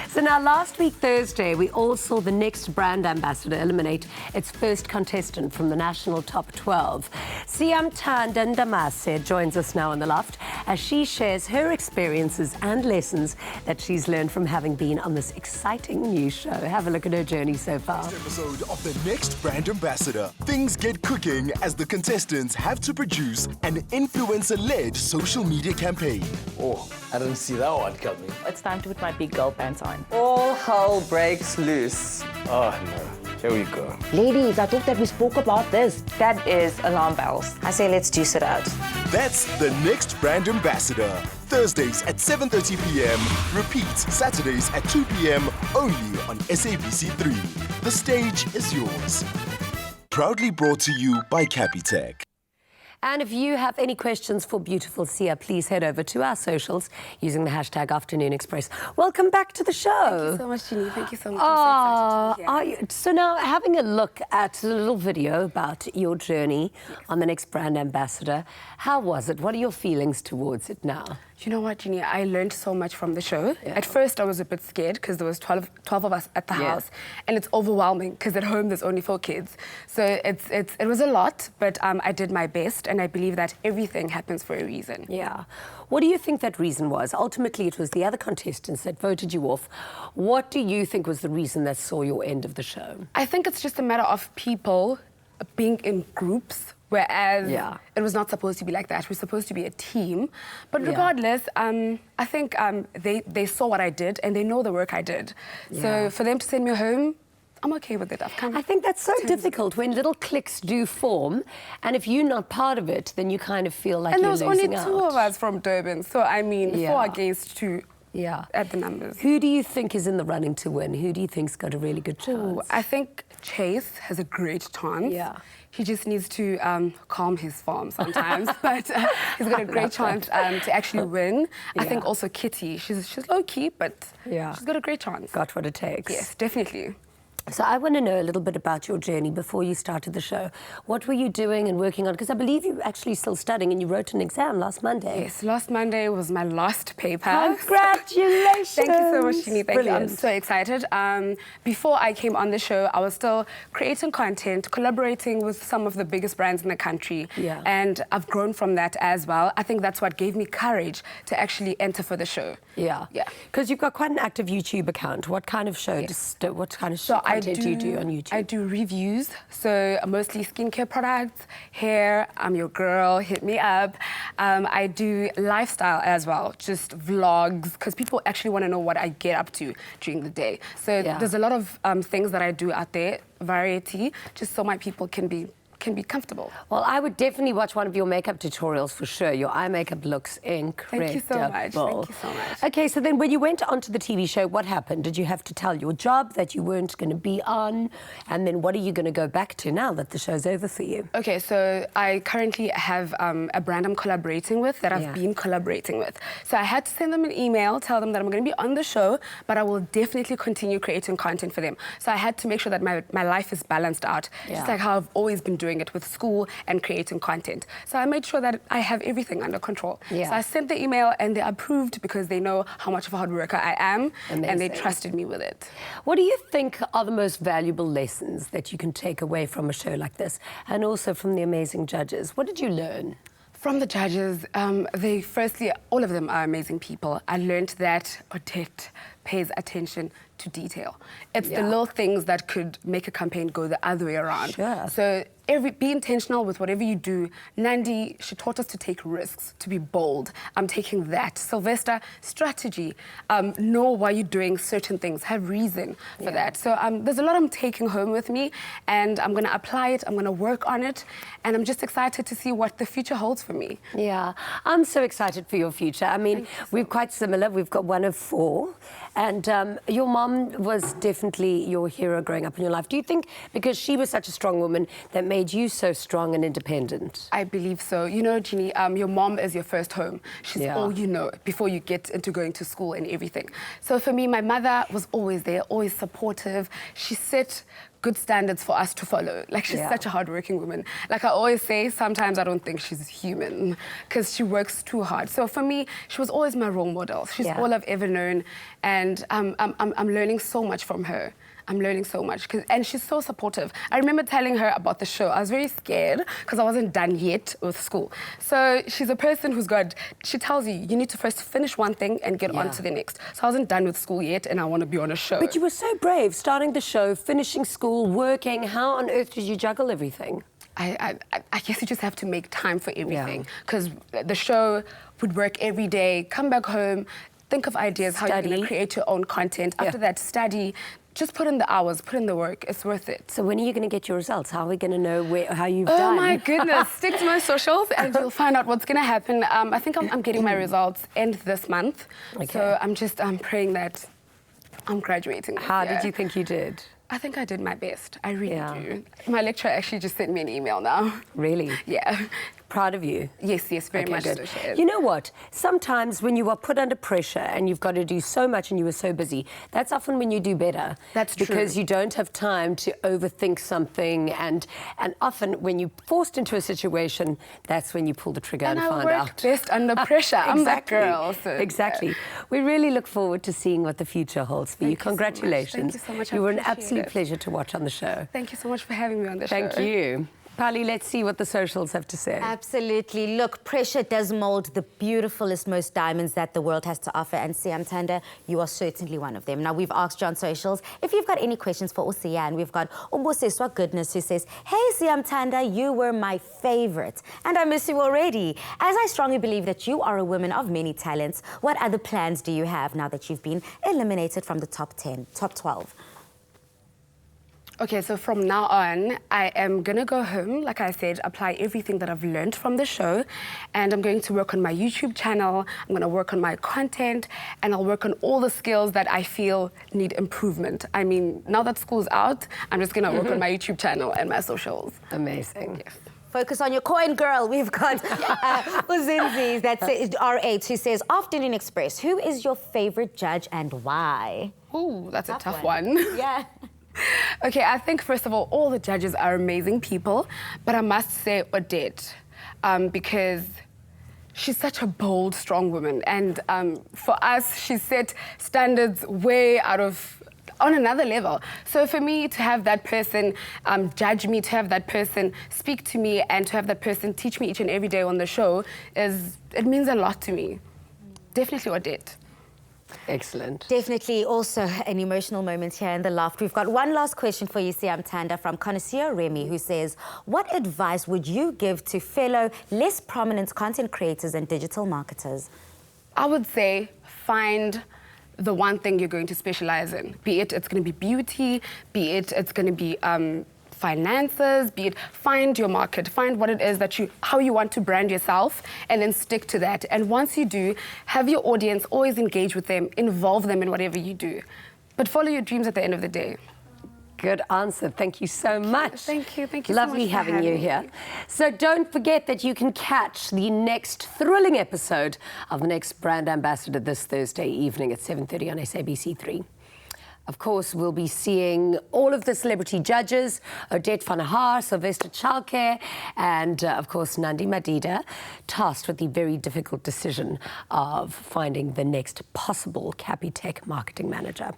So now, last week, Thursday, we all saw the Next brand ambassador eliminate its first contestant from the national top 12. SIYAMTHANDA NDAMASE joins us now in the loft as she shares her experiences and lessons that she's learned from having been on this exciting new show. Have a look at her journey so far. Next episode of the Next Brand Ambassador. Things get cooking as the contestants have to produce an influencer-led social media campaign. Oh, I didn't see that one coming. It's time to put my big girl pants on. All hell breaks loose. Oh no, here we go. Ladies, I thought that we spoke about this. That is alarm bells. I say let's juice it out. That's the Next Brand Ambassador. Thursdays at 7:30 p.m. Repeat Saturdays at 2 p.m. only on SABC3. The stage is yours. Proudly brought to you by Capitec. And if you have any questions for beautiful Sia, please head over to our socials using the hashtag Afternoon Express. Welcome back to the show. Thank you so much, Ginny. Thank you so much. I'm so excited to be here. So now, having a look at a little video about your journey on the Next Brand Ambassador, how was it? What are your feelings towards it now? You know what, Ginny? I learned so much from the show. Yeah. At first, I was a bit scared because there was 12 of us at the house, and it's overwhelming because at home there's only 4 kids. So it was a lot, but I did my best, and I believe that everything happens for a reason. Yeah. What do you think that reason was? Ultimately, it was the other contestants that voted you off. What do you think was the reason that saw your end of the show? I think it's just a matter of people being in groups. Whereas it was not supposed to be like that. We're supposed to be a team. But regardless, I think they saw what I did and they know the work I did. So for them to send me home, I'm okay with it. I think that's so difficult when little cliques do form, and if you're not part of it, then you kind of feel like you're losing out. And there was only 2 of us from Durban, so I mean, 4 against 2. At the numbers. Who do you think is in the running to win? Who do you think's got a really good chance? I think Chase has a great chance. He just needs to calm his farm sometimes, but he's got a great chance to actually win. I think also Kitty, she's low-key, but she's got a great chance. Got what it takes. Yes, definitely. So I want to know a little bit about your journey before you started the show. What were you doing and working on? Because I believe you're actually still studying and you wrote an exam last Monday. Yes, last Monday was my last paper. Congratulations! Thank you so much, Ginny. Thank you. I'm so excited. Before I came on the show, I was still creating content, collaborating with some of the biggest brands in the country. And I've grown from that as well. I think that's what gave me courage to actually enter for the show. Because you've got quite an active YouTube account. What kind of show? What kind of show? Content do you do on YouTube? I do reviews, so mostly skincare products, hair, I'm your girl, hit me up. I do lifestyle as well, just vlogs, because people actually want to know what I get up to during the day. So there's a lot of things that I do out there, variety, just so my people can be comfortable. Well, I would definitely watch one of your makeup tutorials for sure. Your eye makeup looks incredible. Thank you so much. Thank you so much. Okay, so then when you went onto the TV show, what happened? Did you have to tell your job that you weren't going to be on? And then what are you going to go back to now that the show's over for you? Okay, so I currently have a brand I'm collaborating with that I've been collaborating with. So I had to send them an email, tell them that I'm going to be on the show, but I will definitely continue creating content for them. So I had to make sure that my life is balanced out, just like how I've always been doing it with school and creating content. So I made sure that I have everything under control. So I sent the email and they approved because they know how much of a hard worker I am. Amazing. And they trusted me with it. What do you think are the most valuable lessons that you can take away from a show like this and also from the amazing judges? What did you learn? From the judges, firstly, all of them are amazing people. I learned that Odette pays attention to detail. It's the little things that could make a campaign go the other way around. So be intentional with whatever you do. Nandi, she taught us to take risks, to be bold. I'm taking that. Sylvester, strategy. Know why you're doing certain things. Have reason for that. So there's a lot I'm taking home with me, and I'm going to apply it. I'm going to work on it, and I'm just excited to see what the future holds for me. Yeah, I'm so excited for your future. I mean, we're quite similar. We've got one of 4, and your mom was definitely your hero growing up in your life. Do you think because she was such a strong woman that made you so strong and independent? I believe so. You know, Jeannie, your mom is your first home. She's all you know before you get into going to school and everything. So for me, my mother was always there, always supportive. She set good standards for us to follow. Like, she's such a hardworking woman. Like I always say, sometimes I don't think she's human because she works too hard. So for me, she was always my role model. She's all I've ever known, and I'm learning so much from her. I'm learning so much, and she's so supportive. I remember telling her about the show. I was very scared because I wasn't done yet with school. So she's a person who's she tells you, you need to first finish one thing and get on to the next. So I wasn't done with school yet, and I want to be on a show. But you were so brave, starting the show, finishing school, working. How on earth did you juggle everything? I guess you just have to make time for everything, because the show would work every day, come back home, think of ideas, how you're going to create your own content. After that, study. Just put in the hours, put in the work. It's worth it. So when are you going to get your results? How are we going to know how you've done? Oh, my goodness. Stick to my socials and you'll find out what's going to happen. I think I'm getting my results end this month. Okay. So I'm praying that I'm graduating this How year. did you think you did? I think I did my best. I really do. My lecturer actually just sent me an email now. Really? Yeah. Proud of you? Yes, very much good. so. You know what? Sometimes when you are put under pressure and you've got to do so much and you are so busy, that's often when you do better. That's true. Because you don't have time to overthink something, and often when you're forced into a situation, that's when you pull the trigger and find I work out. best under pressure. I'm that girl. So, exactly. We really look forward to seeing what the future holds for you. Congratulations. Thank you so much. You were an absolute pleasure to watch on the show. Thank you so much for having me on the show. Thank you. Pali, let's see what the socials have to say. Absolutely. Look, pressure does mold the beautifulest, most diamonds that the world has to offer. And SIYAMTHANDA, you are certainly one of them. Now, we've asked you on socials if you've got any questions for Usiya, and we've got Ubusiswa Goodness who says, hey, SIYAMTHANDA, you were my favorite. And I miss you already. As I strongly believe that you are a woman of many talents, what other plans do you have now that you've been eliminated from the top 12? Okay, so from now on, I am going to go home, like I said, apply everything that I've learned from the show, and I'm going to work on my YouTube channel, I'm going to work on my content, and I'll work on all the skills that I feel need improvement. I mean, now that school's out, I'm just going to work on my YouTube channel and my socials. Amazing. Yes. Focus on your coin, girl. We've got Uzinzi, that's R8, who says, Afternoon Express, who is your favorite judge and why? Ooh, that's a tough one. Yeah. Okay, I think, first of all the judges are amazing people, but I must say Odette, because she's such a bold, strong woman. And for us, she set standards way on another level. So for me to have that person judge me, to have that person speak to me, and to have that person teach me each and every day on the show, it means a lot to me. Definitely Odette. Excellent. Definitely also an emotional moment here in the loft. We've got one last question for you, SIYAMTHANDA, from Connoisseur Remy, who says, what advice would you give to fellow, less prominent content creators and digital marketers? I would say find the one thing you're going to specialize in. Be it it's going to be beauty, be it it's going to be finances, be it, find your market, find what it is that how you want to brand yourself, and then stick to that. And once you do, have your audience, always engage with them, involve them in whatever you do. But follow your dreams at the end of the day. Good answer. Thank you so much. Thank you. Thank you Lovely so much for having you here. So don't forget that you can catch the next thrilling episode of the Next Brand Ambassador this Thursday evening at 7:30 on SABC3. Of course, we'll be seeing all of the celebrity judges, Odette van der Haar, Sylvester Chalke, and, of course, Nandi Madida, tasked with the very difficult decision of finding the next possible Capitec marketing manager.